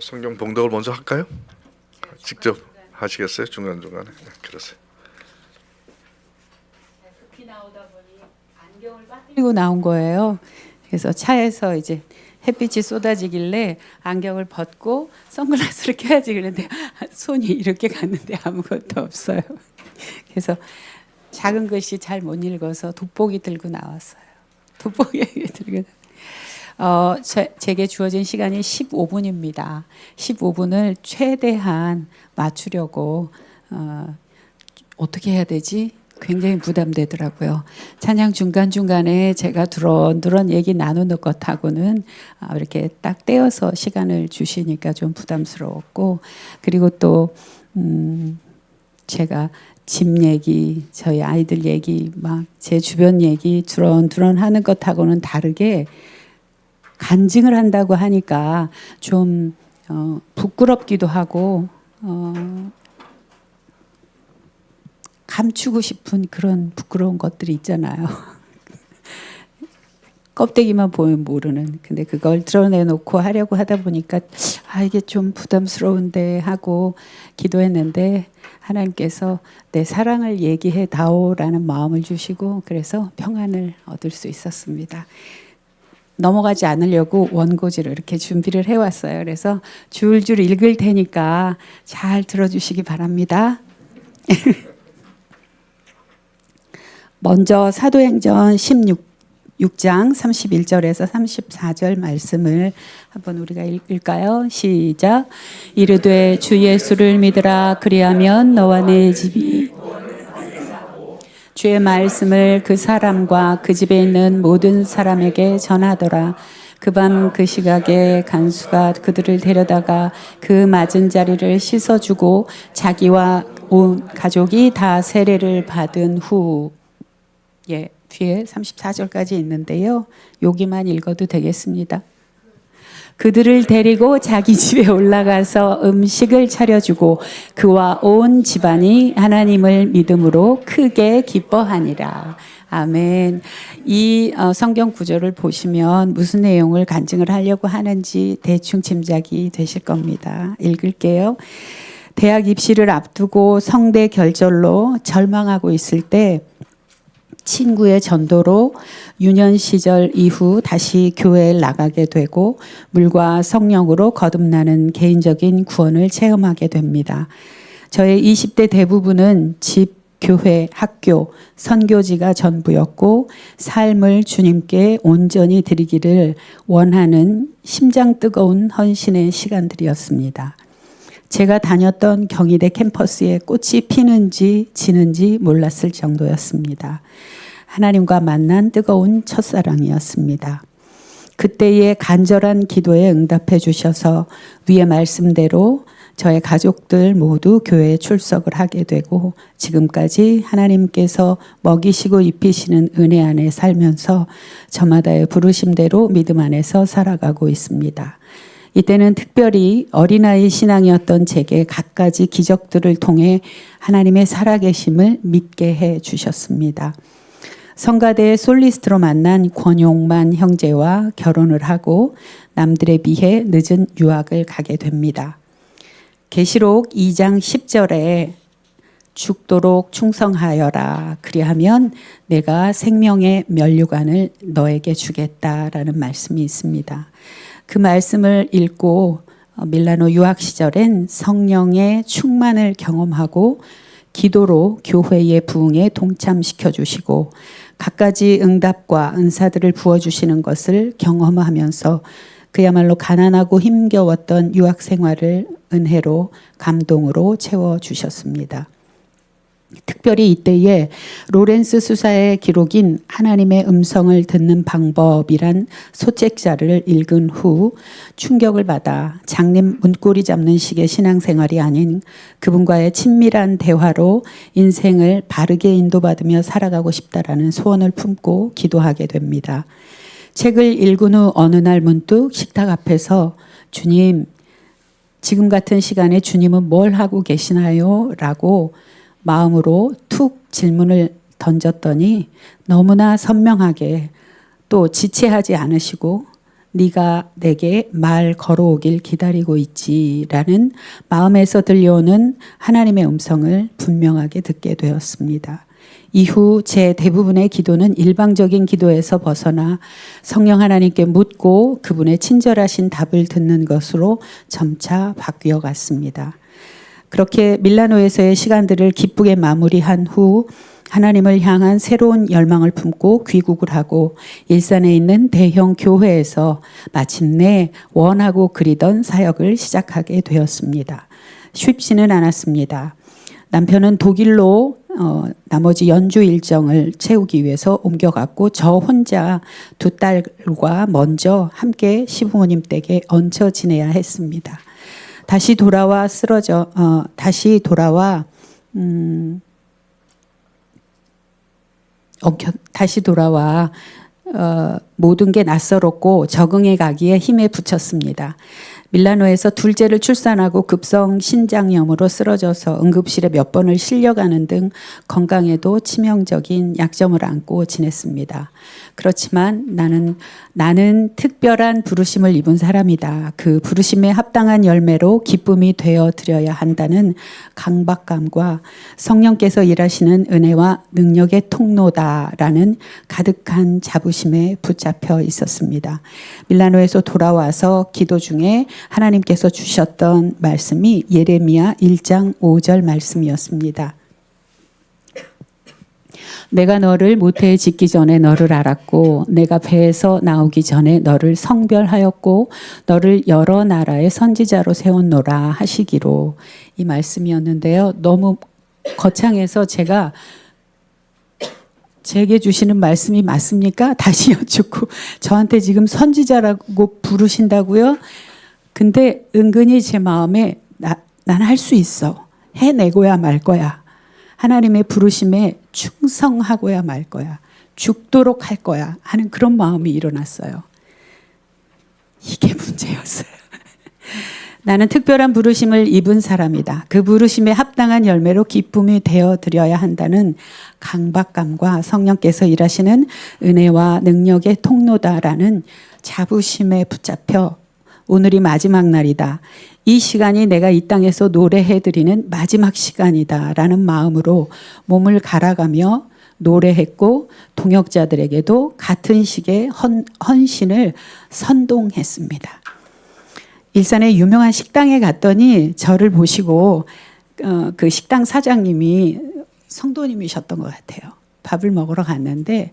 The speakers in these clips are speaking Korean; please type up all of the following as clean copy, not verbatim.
성경 봉독을 먼저 할까요? 직접 하시겠어요? 중간중간에? 네, 그러세요. 급히 나오다 보니 안경을 빠뜨리고 나온 거예요. 그래서 차에서 이제 햇빛이 쏟아지길래 안경을 벗고 선글라스를 껴야지 그랬는데 손이 이렇게 갔는데 아무것도 없어요. 그래서 작은 글씨 잘 못 읽어서 돋보기 들고 나왔어요. 돋보기 들고 제게 주어진 시간이 15분입니다. 15분을 최대한 맞추려고 어떻게 해야 되지? 굉장히 부담되더라고요. 찬양 중간중간에 제가 두런두런 얘기 나누는 것하고는 이렇게 딱 떼어서 시간을 주시니까 좀 부담스러웠고, 그리고 또 제가 집 얘기, 저희 아이들 얘기, 막 제 주변 얘기 두런두런 하는 것하고는 다르게 간증을 한다고 하니까 좀 부끄럽기도 하고 감추고 싶은 그런 부끄러운 것들이 있잖아요. 껍데기만 보면 모르는. 근데 그걸 드러내놓고 하려고 하다 보니까 이게 좀 부담스러운데 하고 기도했는데 하나님께서 내 사랑을 얘기해 다오라는 마음을 주시고 그래서 평안을 얻을 수 있었습니다. 넘어가지 않으려고 원고지를 이렇게 준비를 해왔어요. 그래서 줄줄 읽을 테니까 잘 들어주시기 바랍니다. 먼저 사도행전 16장 31절에서 34절 말씀을 한번 우리가 읽을까요? 시작. 이르되 주 예수를 믿으라. 그리하면 너와 내 집이 주의 말씀을 그 사람과 그 집에 있는 모든 사람에게 전하더라. 그 밤 그 시각에 간수가 그들을 데려다가 그 맞은 자리를 씻어주고 자기와 온 가족이 다 세례를 받은 후 뒤에 34절까지 있는데요. 여기만 읽어도 되겠습니다. 그들을 데리고 자기 집에 올라가서 음식을 차려주고 그와 온 집안이 하나님을 믿음으로 크게 기뻐하니라. 아멘. 이 성경 구절을 보시면 무슨 내용을 간증을 하려고 하는지 대충 짐작이 되실 겁니다. 읽을게요. 대학 입시를 앞두고 성대 결절로 절망하고 있을 때 친구의 전도로 유년 시절 이후 다시 교회에 나가게 되고 물과 성령으로 거듭나는 개인적인 구원을 체험하게 됩니다. 저의 20대 대부분은 집, 교회, 학교, 선교지가 전부였고 삶을 주님께 온전히 드리기를 원하는 심장 뜨거운 헌신의 시간들이었습니다. 제가 다녔던 경희대 캠퍼스에 꽃이 피는지 지는지 몰랐을 정도였습니다. 하나님과 만난 뜨거운 첫사랑이었습니다. 그때의 간절한 기도에 응답해 주셔서 위의 말씀대로 저의 가족들 모두 교회에 출석을 하게 되고 지금까지 하나님께서 먹이시고 입히시는 은혜 안에 살면서 저마다의 부르심대로 믿음 안에서 살아가고 있습니다. 이때는 특별히 어린아이 신앙이었던 제게 갖가지 기적들을 통해 하나님의 살아계심을 믿게 해 주셨습니다. 성가대의 솔리스트로 만난 권용만 형제와 결혼을 하고 남들에 비해 늦은 유학을 가게 됩니다. 계시록 2장 10절에 죽도록 충성하여라. 그리하면 내가 생명의 면류관을 너에게 주겠다라는 말씀이 있습니다. 그 말씀을 읽고 밀라노 유학 시절엔 성령의 충만을 경험하고 기도로 교회의 부흥에 동참시켜 주시고 갖가지 응답과 은사들을 부어주시는 것을 경험하면서 그야말로 가난하고 힘겨웠던 유학 생활을 은혜로 감동으로 채워주셨습니다. 특별히 이때에 로렌스 수사의 기록인 하나님의 음성을 듣는 방법이란 소책자를 읽은 후 충격을 받아 장님 문고리 잡는 식의 신앙생활이 아닌 그분과의 친밀한 대화로 인생을 바르게 인도받으며 살아가고 싶다라는 소원을 품고 기도하게 됩니다. 책을 읽은 후 어느 날 문득 식탁 앞에서 주님, 지금 같은 시간에 주님은 뭘 하고 계시나요? 라고 마음으로 툭 질문을 던졌더니 너무나 선명하게 또 지체하지 않으시고 네가 내게 말 걸어오길 기다리고 있지라는 마음에서 들려오는 하나님의 음성을 분명하게 듣게 되었습니다. 이후 제 대부분의 기도는 일방적인 기도에서 벗어나 성령 하나님께 묻고 그분의 친절하신 답을 듣는 것으로 점차 바뀌어 갔습니다. 그렇게 밀라노에서의 시간들을 기쁘게 마무리한 후 하나님을 향한 새로운 열망을 품고 귀국을 하고 일산에 있는 대형 교회에서 마침내 원하고 그리던 사역을 시작하게 되었습니다. 쉽지는 않았습니다. 남편은 독일로 나머지 연주 일정을 채우기 위해서 옮겨갔고 저 혼자 두 딸과 먼저 함께 시부모님 댁에 얹혀 지내야 했습니다. 다시 돌아와 모든 게 낯설었고 적응해 가기에 힘에 부쳤습니다. 밀라노에서 둘째를 출산하고 급성 신장염으로 쓰러져서 응급실에 몇 번을 실려가는 등 건강에도 치명적인 약점을 안고 지냈습니다. 그렇지만 나는 특별한 부르심을 입은 사람이다. 그 부르심에 합당한 열매로 기쁨이 되어 드려야 한다는 강박감과 성령께서 일하시는 은혜와 능력의 통로다라는 가득한 자부심에 붙잡혀 있었습니다. 밀라노에서 돌아와서 기도 중에 하나님께서 주셨던 말씀이 예레미야 1장 5절 말씀이었습니다. 내가 너를 모태에 짓기 전에 너를 알았고 내가 배에서 나오기 전에 너를 성별하였고 너를 여러 나라의 선지자로 세웠노라 하시기로, 이 말씀이었는데요. 너무 거창해서 제게 주시는 말씀이 맞습니까? 다시 여쭙고, 저한테 지금 선지자라고 부르신다고요? 근데 은근히 제 마음에 난 할 수 있어. 해내고야 말 거야. 하나님의 부르심에 충성하고야 말 거야. 죽도록 할 거야 하는 그런 마음이 일어났어요. 이게 문제였어요. 나는 특별한 부르심을 입은 사람이다. 그 부르심에 합당한 열매로 기쁨이 되어 드려야 한다는 강박감과 성령께서 일하시는 은혜와 능력의 통로다라는 자부심에 붙잡혀 오늘이 마지막 날이다. 이 시간이 내가 이 땅에서 노래해드리는 마지막 시간이다라는 마음으로 몸을 갈아가며 노래했고 동역자들에게도 같은 식의 헌신을 선동했습니다. 일산의 유명한 식당에 갔더니 저를 보시고 그 식당 사장님이 성도님이셨던 것 같아요. 밥을 먹으러 갔는데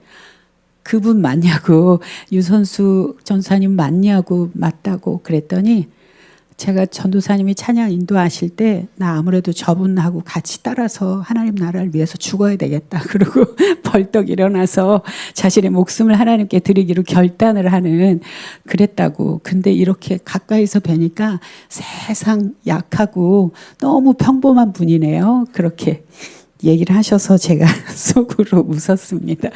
그분 맞냐고, 유선수 전사님 맞냐고, 맞다고 그랬더니 제가 전도사님이 찬양 인도하실 때 나 아무래도 저분하고 같이 따라서 하나님 나라를 위해서 죽어야 되겠다 그러고 벌떡 일어나서 자신의 목숨을 하나님께 드리기로 결단을 하는 그랬다고. 근데 이렇게 가까이서 뵈니까 세상 약하고 너무 평범한 분이네요. 그렇게 얘기를 하셔서 제가 속으로 웃었습니다.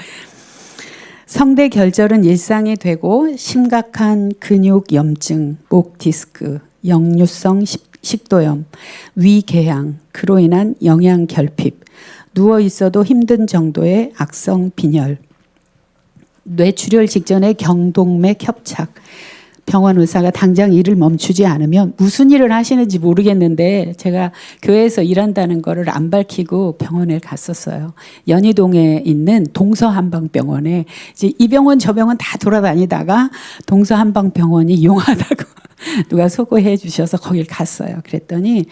성대 결절은 일상이 되고 심각한 근육염증, 목 디스크, 역류성 식도염, 위궤양, 그로 인한 영양 결핍, 누워 있어도 힘든 정도의 악성 빈혈, 뇌출혈 직전의 경동맥 협착, 병원 의사가 당장 일을 멈추지 않으면 무슨 일을 하시는지 모르겠는데 제가 교회에서 일한다는 거를 안 밝히고 병원에 갔었어요. 연희동에 있는 동서한방병원에 이제 이 병원 저 병원 다 돌아다니다가 동서한방병원이 용하다고 누가 소개해 주셔서 거길 갔어요. 그랬더니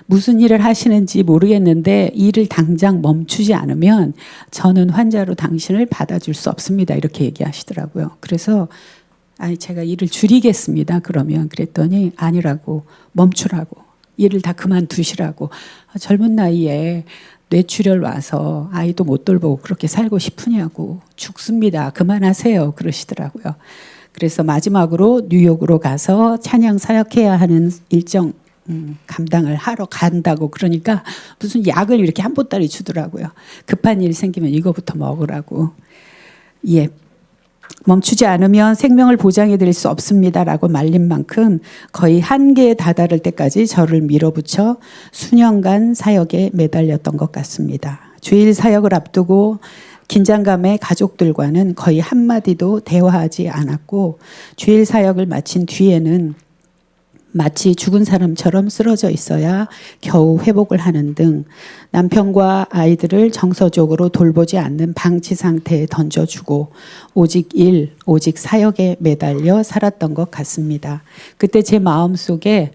무슨 일을 하시는지 모르겠는데 일을 당장 멈추지 않으면 저는 환자로 당신을 받아줄 수 없습니다. 이렇게 얘기하시더라고요. 그래서 아니 제가 일을 줄이겠습니다. 그러면 그랬더니 아니라고, 멈추라고, 일을 다 그만두시라고. 젊은 나이에 뇌출혈 와서 아이도 못 돌보고 그렇게 살고 싶으냐고, 죽습니다. 그만하세요. 그러시더라고요. 그래서 마지막으로 뉴욕으로 가서 찬양 사역해야 하는 일정 감당을 하러 간다고 그러니까 무슨 약을 이렇게 한 보따리 주더라고요. 급한 일 생기면 이거부터 먹으라고. 예. 멈추지 않으면 생명을 보장해 드릴 수 없습니다라고 말린 만큼 거의 한계에 다다를 때까지 저를 밀어붙여 수년간 사역에 매달렸던 것 같습니다. 주일 사역을 앞두고 긴장감에 가족들과는 거의 한마디도 대화하지 않았고 주일 사역을 마친 뒤에는 마치 죽은 사람처럼 쓰러져 있어야 겨우 회복을 하는 등 남편과 아이들을 정서적으로 돌보지 않는 방치 상태에 던져주고 오직 일, 오직 사역에 매달려 살았던 것 같습니다. 그때 제 마음속에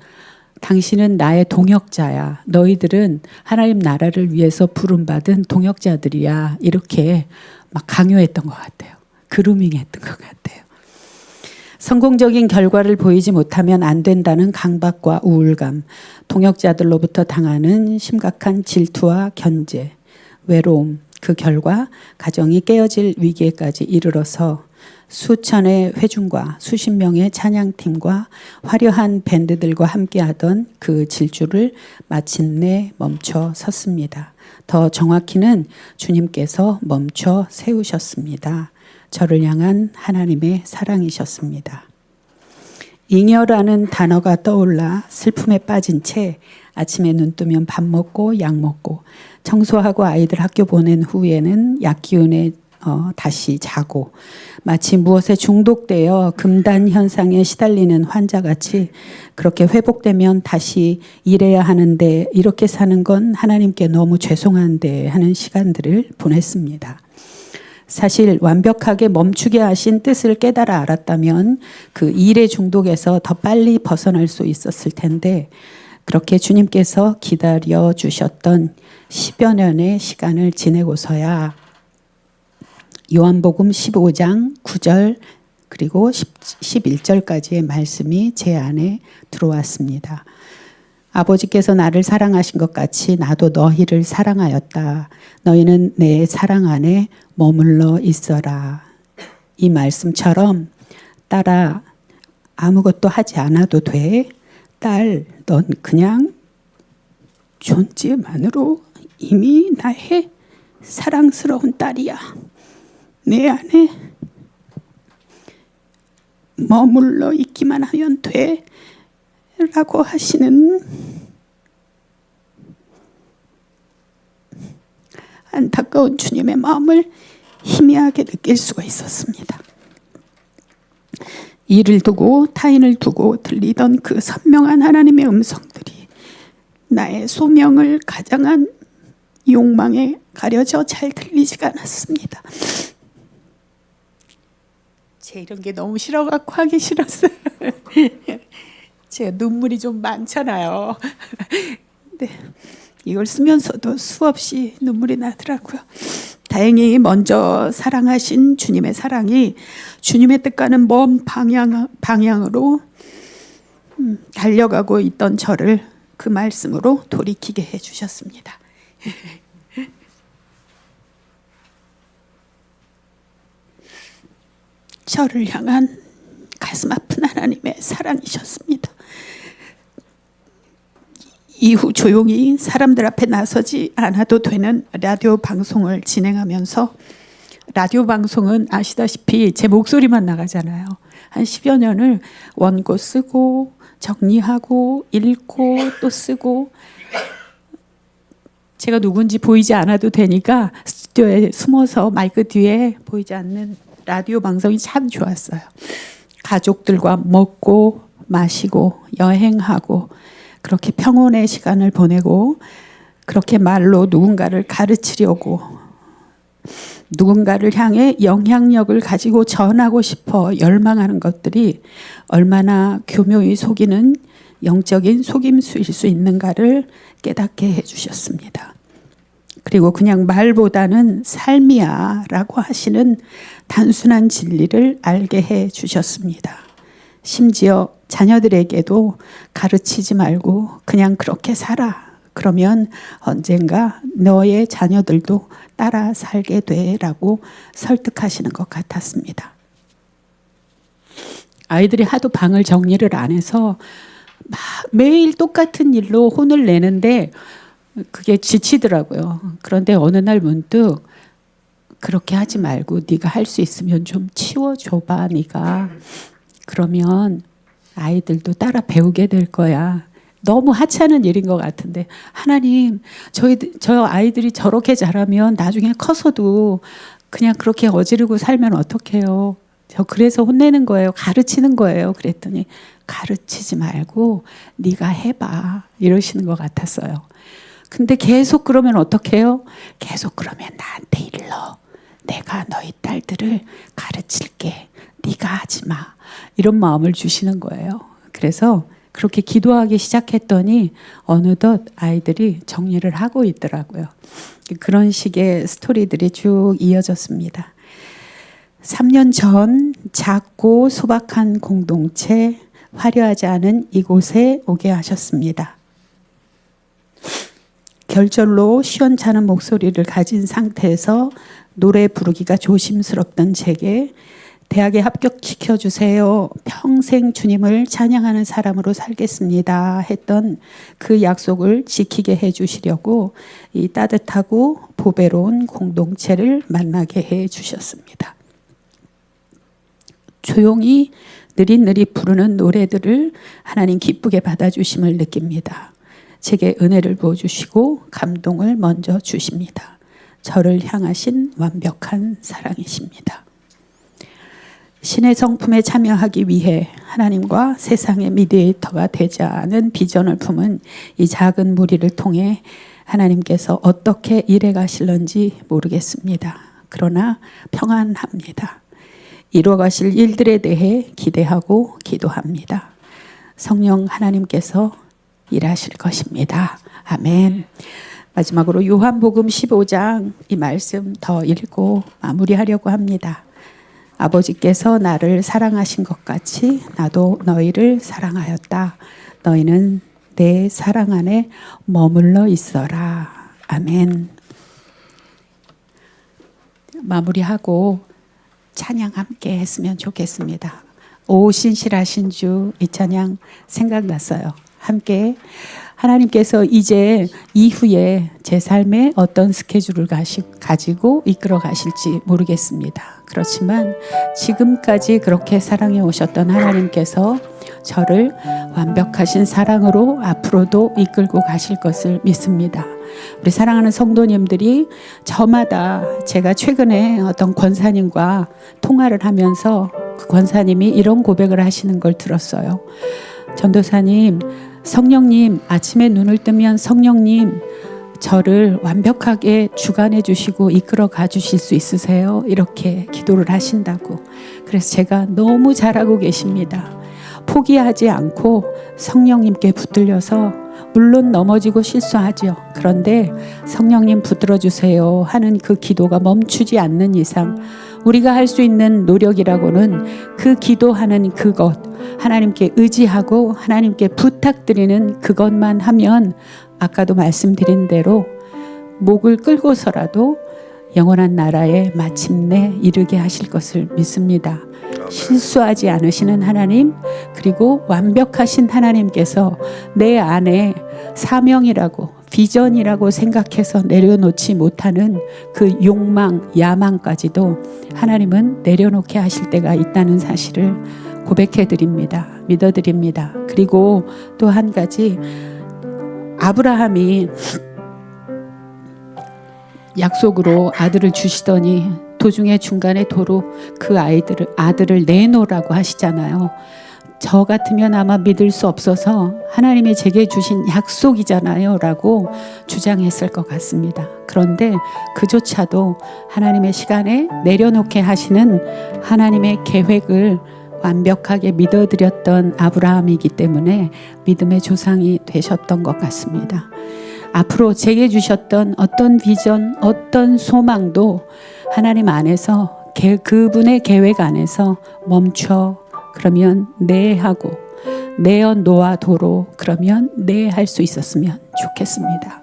당신은 나의 동역자야. 너희들은 하나님 나라를 위해서 부름받은 동역자들이야. 이렇게 막 강요했던 것 같아요. 그루밍했던 것 같아요. 성공적인 결과를 보이지 못하면 안 된다는 강박과 우울감, 동역자들로부터 당하는 심각한 질투와 견제, 외로움, 그 결과 가정이 깨어질 위기에까지 이르러서 수천의 회중과 수십 명의 찬양팀과 화려한 밴드들과 함께하던 그 질주를 마침내 멈춰 섰습니다. 더 정확히는 주님께서 멈춰 세우셨습니다. 저를 향한 하나님의 사랑이셨습니다. 잉여라는 단어가 떠올라 슬픔에 빠진 채 아침에 눈 뜨면 밥 먹고 약 먹고 청소하고 아이들 학교 보낸 후에는 약 기운에 다시 자고 마치 무엇에 중독되어 금단 현상에 시달리는 환자같이 그렇게 회복되면 다시 일해야 하는데 이렇게 사는 건 하나님께 너무 죄송한데 하는 시간들을 보냈습니다. 사실 완벽하게 멈추게 하신 뜻을 깨달아 알았다면 그 일의 중독에서 더 빨리 벗어날 수 있었을 텐데 그렇게 주님께서 기다려 주셨던 10여 년의 시간을 지내고서야 요한복음 15장 9절 그리고 11절까지의 말씀이 제 안에 들어왔습니다. 아버지께서 나를 사랑하신 것 같이 나도 너희를 사랑하였다. 너희는 내 사랑 안에 머물러 있어라. 이 말씀처럼 딸아 아무것도 하지 않아도 돼. 딸, 넌 그냥 존재만으로 이미 나의 사랑스러운 딸이야. 내 안에 머물러 있기만 하면 돼. 라고 하시는 안타까운 주님의 마음을 희미하게 느낄 수가 있었습니다. 이를 두고 타인을 두고 들리던 그 선명한 하나님의 음성들이 나의 소명을 가장한 욕망에 가려져 잘 들리지가 않았습니다. 제 이런 게 너무 싫어갖고 하기 싫었어요. 제가 눈물이 좀 많잖아요. 근데 이걸 쓰면서도 수없이 눈물이 나더라고요. 다행히 먼저 사랑하신 주님의 사랑이 주님의 뜻과는 먼 방향으로 달려가고 있던 저를 그 말씀으로 돌이키게 해주셨습니다. 저를 향한 가슴 아픈 하나님의 사랑이셨습니다. 이후 조용히 사람들 앞에 나서지 않아도 되는 라디오 방송을 진행하면서 라디오 방송은 아시다시피 제 목소리만 나가잖아요. 한 10여 년을 원고 쓰고 정리하고 읽고 또 쓰고 제가 누군지 보이지 않아도 되니까 스튜디오에 숨어서 마이크 뒤에 보이지 않는 라디오 방송이 참 좋았어요. 가족들과 먹고 마시고 여행하고 그렇게 평온의 시간을 보내고 그렇게 말로 누군가를 가르치려고 누군가를 향해 영향력을 가지고 전하고 싶어 열망하는 것들이 얼마나 교묘히 속이는 영적인 속임수일 수 있는가를 깨닫게 해주셨습니다. 그리고 그냥 말보다는 삶이야 라고 하시는 단순한 진리를 알게 해주셨습니다. 심지어 자녀들에게도 가르치지 말고 그냥 그렇게 살아. 그러면 언젠가 너의 자녀들도 따라 살게 돼라고 설득하시는 것 같았습니다. 아이들이 하도 방을 정리를 안 해서 막 매일 똑같은 일로 혼을 내는데 그게 지치더라고요. 그런데 어느 날 문득 그렇게 하지 말고 네가 할 수 있으면 좀 치워줘봐 네가. 그러면 아이들도 따라 배우게 될 거야. 너무 하찮은 일인 것 같은데 하나님 저 아이들이 저렇게 자라면 나중에 커서도 그냥 그렇게 어지르고 살면 어떡해요? 저 그래서 혼내는 거예요. 가르치는 거예요. 그랬더니 가르치지 말고 네가 해봐 이러시는 것 같았어요. 근데 계속 그러면 어떡해요? 계속 그러면 나한테 일러. 내가 너희 딸들을 가르칠게. 네가 하지 마. 이런 마음을 주시는 거예요. 그래서 그렇게 기도하기 시작했더니 어느덧 아이들이 정리를 하고 있더라고요. 그런 식의 스토리들이 쭉 이어졌습니다. 3년 전 작고 소박한 공동체, 화려하지 않은 이곳에 오게 하셨습니다. 결절로 시원찮은 목소리를 가진 상태에서 노래 부르기가 조심스럽던 제게 대학에 합격시켜주세요. 평생 주님을 찬양하는 사람으로 살겠습니다. 했던 그 약속을 지키게 해주시려고 이 따뜻하고 보배로운 공동체를 만나게 해주셨습니다. 조용히 느릿느릿 부르는 노래들을 하나님 기쁘게 받아주심을 느낍니다. 제게 은혜를 부어주시고 감동을 먼저 주십니다. 저를 향하신 완벽한 사랑이십니다. 신의 성품에 참여하기 위해 하나님과 세상의 미디에이터가 되자는 비전을 품은 이 작은 무리를 통해 하나님께서 어떻게 일해 가실런지 모르겠습니다. 그러나 평안합니다. 이루어 가실 일들에 대해 기대하고 기도합니다. 성령 하나님께서 일하실 것입니다. 아멘. 마지막으로 요한복음 15장 이 말씀 더 읽고 마무리하려고 합니다. 아버지께서 나를 사랑하신 것 같이 나도 너희를 사랑하였다. 너희는 내 사랑 안에 머물러 있어라. 아멘. 마무리하고 찬양 함께 했으면 좋겠습니다. 오 신실하신 주, 이 찬양 생각났어요. 함께 하나님께서 이제 이후에 제 삶에 어떤 스케줄을 가지고 이끌어 가실지 모르겠습니다. 그렇지만 지금까지 그렇게 사랑해 오셨던 하나님께서 저를 완벽하신 사랑으로 앞으로도 이끌고 가실 것을 믿습니다. 우리 사랑하는 성도님들이 저마다 제가 최근에 어떤 권사님과 통화를 하면서 그 권사님이 이런 고백을 하시는 걸 들었어요. 전도사님, 성령님, 아침에 눈을 뜨면 성령님 저를 완벽하게 주관해 주시고 이끌어 가 주실 수 있으세요? 이렇게 기도를 하신다고. 그래서 제가 너무 잘하고 계십니다. 포기하지 않고 성령님께 붙들려서 물론 넘어지고 실수하죠. 그런데 성령님 붙들어 주세요 하는 그 기도가 멈추지 않는 이상 우리가 할 수 있는 노력이라고는 그 기도하는 그것, 하나님께 의지하고 하나님께 부탁드리는 그것만 하면 아까도 말씀드린 대로 목을 끌고서라도 영원한 나라에 마침내 이르게 하실 것을 믿습니다. 실수하지 않으시는 하나님, 그리고 완벽하신 하나님께서 내 안에 사명이라고 비전이라고 생각해서 내려놓지 못하는 그 욕망, 야망까지도 하나님은 내려놓게 하실 때가 있다는 사실을 고백해 드립니다. 믿어 드립니다. 그리고 또 한 가지, 아브라함이 약속으로 아들을 주시더니 도중에 중간에 도로 그 아들을 내놓으라고 하시잖아요. 저 같으면 아마 믿을 수 없어서 하나님이 제게 주신 약속이잖아요 라고 주장했을 것 같습니다. 그런데 그조차도 하나님의 시간에 내려놓게 하시는 하나님의 계획을 완벽하게 믿어드렸던 아브라함이기 때문에 믿음의 조상이 되셨던 것 같습니다. 앞으로 제게 주셨던 어떤 비전, 어떤 소망도 하나님 안에서 그분의 계획 안에서 멈춰 그러면 네 하고 내어 놓아도록 그러면 네 할 수 있었으면 좋겠습니다.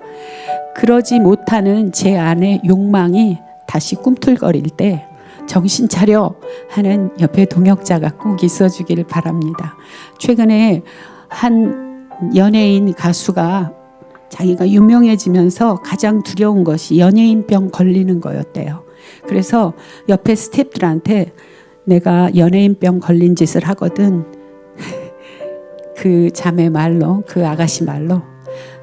그러지 못하는 제 안의 욕망이 다시 꿈틀거릴 때 정신 차려 하는 옆에 동역자가 꼭 있어주기를 바랍니다. 최근에 한 연예인 가수가 자기가 유명해지면서 가장 두려운 것이 연예인병 걸리는 거였대요. 그래서 옆에 스태프들한테 내가 연예인병 걸린 짓을 하거든. 그 자매 말로, 그 아가씨 말로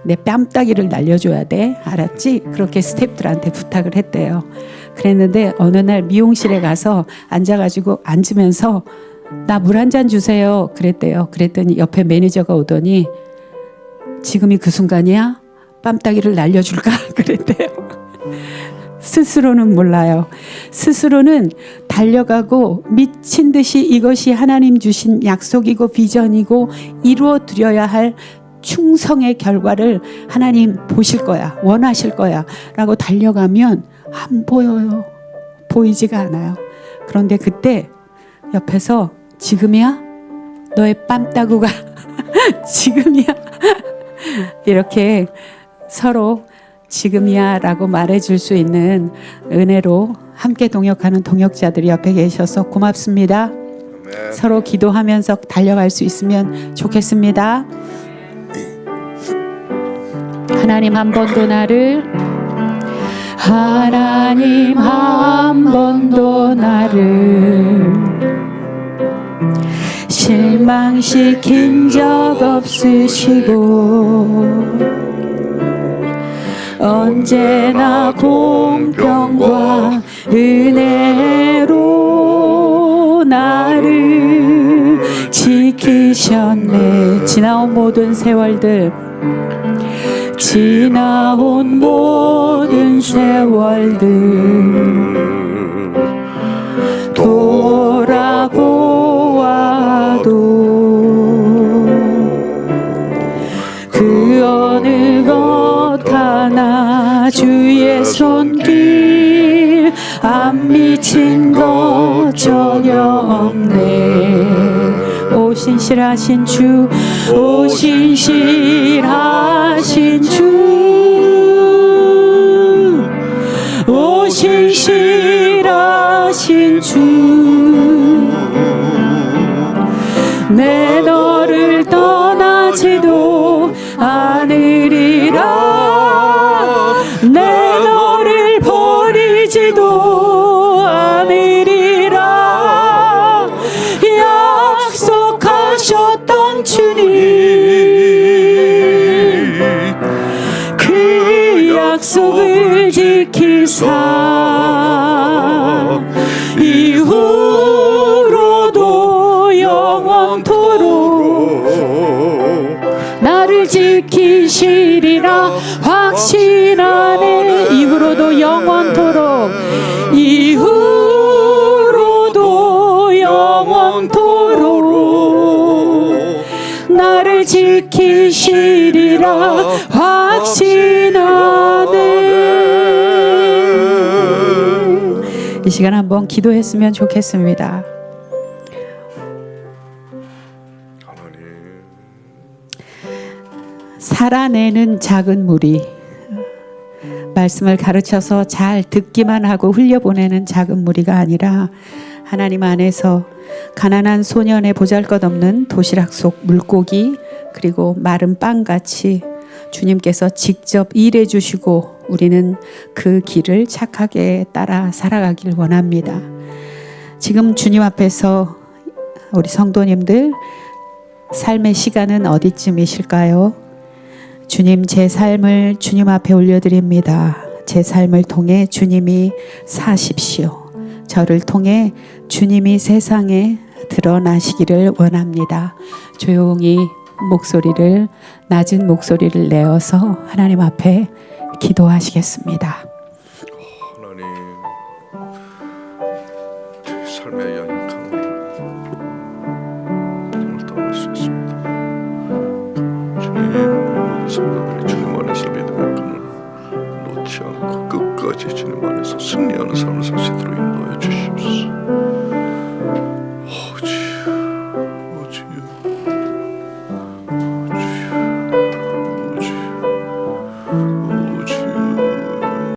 내 뺨따기를 날려줘야 돼. 알았지? 그렇게 스태프들한테 부탁을 했대요. 그랬는데 어느 날 미용실에 가서 앉아가지고 앉으면서 나 물 한 잔 주세요. 그랬대요. 그랬더니 옆에 매니저가 오더니 지금이 그 순간이야? 뺨따기를 날려줄까? 그랬대요. 스스로는 몰라요. 스스로는 달려가고 미친 듯이 이것이 하나님 주신 약속이고 비전이고 이루어 드려야 할 충성의 결과를 하나님 보실 거야. 원하실 거야. 라고 달려가면 안 보여요. 보이지가 않아요. 그런데 그때 옆에서 지금이야? 너의 뺨따구가 지금이야? 이렇게 서로 지금이야 라고 말해줄 수 있는 은혜로 함께 동역하는 동역자들이 옆에 계셔서 고맙습니다. 아멘. 서로 기도하면서 달려갈 수 있으면 좋겠습니다. 하나님 한 번도 나를 하나님 한 번도 나를 실망시킨 적 없으시고 언제나 공평과 은혜로 나를 지키셨네. 지나온 모든 세월들 지나온 모든 세월들 돌아보아도 그 어느 것 하나 주의 손길 안 미친 것 전혀 없네. 오 신실하신 주, 오 신실하신 주, 오 신실하신 주, 내 너를 떠나지도 않으리라. 내 너를 버리지도 않으리라. 약속하셨던 주님, 그 약속을 지키사 이후로도 영원토록 나를 지키시리라 확신하네. 이후로도 영원토록, 이후로도 영원토록 나를 지키시리라 확신하네. 이 시간 한번 기도했으면 좋겠습니다. 살아내는 작은 무리, 말씀을 가르쳐서 잘 듣기만 하고 흘려보내는 작은 무리가 아니라 하나님 안에서 가난한 소년의 보잘것없는 도시락 속 물고기 그리고 마른 빵같이 주님께서 직접 일해 주시고 우리는 그 길을 착하게 따라 살아가길 원합니다. 지금 주님 앞에서 우리 성도님들 삶의 시간은 어디쯤이실까요? 주님, 제 삶을 주님 앞에 올려드립니다. 제 삶을 통해 주님이 사십시오. 저를 통해 주님이 세상에 드러나시기를 원합니다. 조용히 목소리를, 낮은 목소리를 내어서 하나님 앞에 기도하시겠습니다. 하나님, 제 삶의 연약함을 오늘 떠날 수 있습니다. 주님, 성도들이 주님 안에서 믿음의 끈을 놓지 않고 끝까지 주님 안에서 승리하는 삶을 살 수 있도록 인도해 주시옵소서.